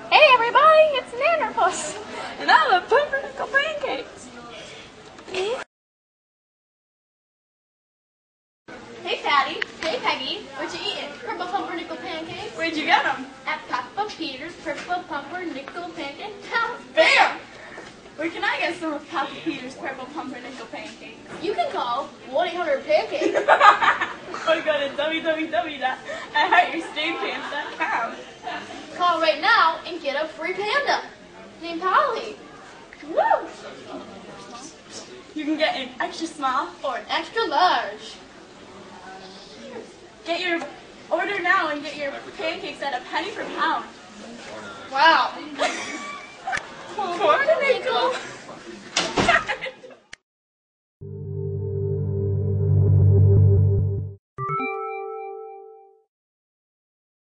Hey everybody, it's Nannerpuss, And I love pumpernickel pancakes. Hey Patty, hey Peggy, what you eating? Purple pumpernickel pancakes? Where'd you get them? At Papa Peter's Purple Pumpernickel Pancake House. Bam! Where can I get some of Papa Peter's purple pumpernickel pancakes? You can call 1-800-PANCAKE. Or go to www.iHeartYourStayCamps.com. Call right now and get a free panda named Polly. Woo! You can get an extra small. Or an extra large. Get your order now and get your pancakes at $0.01 per pound. Wow. Pumpernickel.